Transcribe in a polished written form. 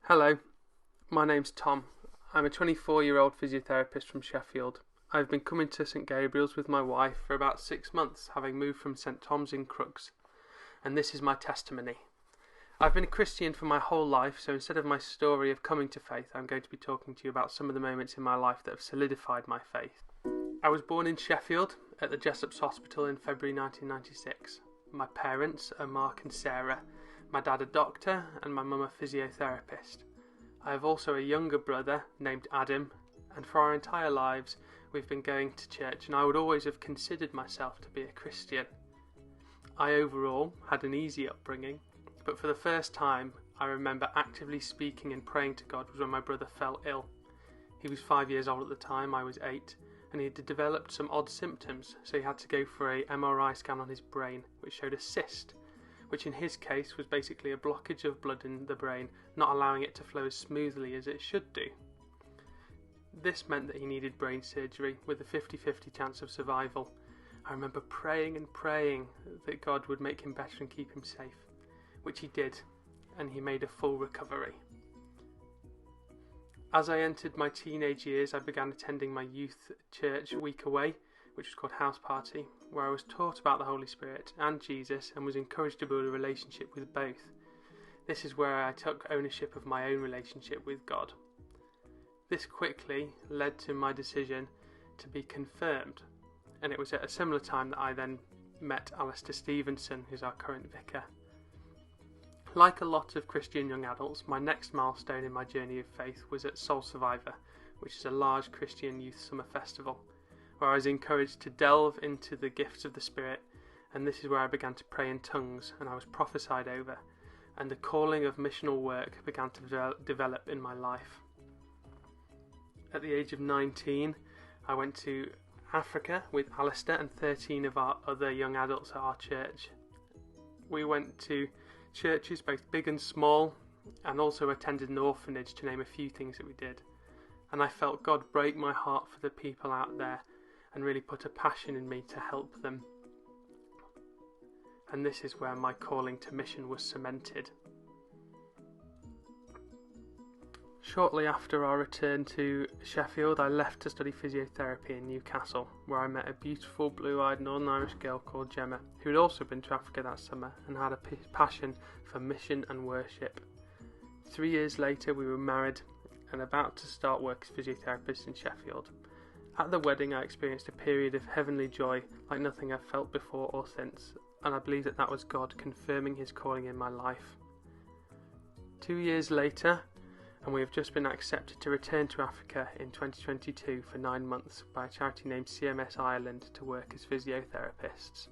Hello, my name's Tom. I'm a 24-year-old physiotherapist from Sheffield. I've been coming to St Gabriel's with my wife for about 6 months, having moved from St Tom's in Crooks, and this is my testimony. I've been a Christian for my whole life, so instead of my story of coming to faith, I'm going to be talking to you about some of the moments in my life that have solidified my faith. I was born in Sheffield at the Jessops Hospital in February 1996. My parents are Mark and Sarah. My dad a doctor and my mum a physiotherapist. I have also a younger brother named Adam, and for our entire lives we've been going to church, and I would always have considered myself to be a Christian. I overall had an easy upbringing, but for the first time I remember actively speaking and praying to God was when my brother fell ill. He was 5 years old at the time, I was 8, and he had developed some odd symptoms, so he had to go for a MRI scan on his brain, which showed a cyst, which in his case was basically a blockage of blood in the brain, not allowing it to flow as smoothly as it should do. This meant that he needed brain surgery with a 50-50 chance of survival. I remember praying and praying that God would make him better and keep him safe, which he did, and he made a full recovery. As I entered my teenage years, I began attending my youth church week away, which was called House Party, where I was taught about the Holy Spirit and Jesus and was encouraged to build a relationship with both. This is where I took ownership of my own relationship with God. This quickly led to my decision to be confirmed, and it was at a similar time that I then met Alistair Stevenson, who's our current vicar. Like a lot of Christian young adults, my next milestone in my journey of faith was at Soul Survivor, which is a large Christian youth summer festival, where I was encouraged to delve into the gifts of the Spirit, and this is where I began to pray in tongues, and I was prophesied over, and the calling of missional work began to develop in my life. At the age of 19, I went to Africa with Alistair and 13 of our other young adults at our church. We went to churches both big and small, and also attended an orphanage, to name a few things that we did. And I felt God break my heart for the people out there and really put a passion in me to help them. And this is where my calling to mission was cemented. Shortly after our return to Sheffield, I left to study physiotherapy in Newcastle, where I met a beautiful blue-eyed Northern Irish girl called Gemma, who had also been to Africa that summer and had a passion for mission and worship. 3 years later, we were married and about to start work as physiotherapists in Sheffield. At the wedding, I experienced a period of heavenly joy like nothing I've felt before or since, and I believe that was God confirming his calling in my life. 2 years later, and we have just been accepted to return to Africa in 2022 for 9 months by a charity named CMS Ireland to work as physiotherapists.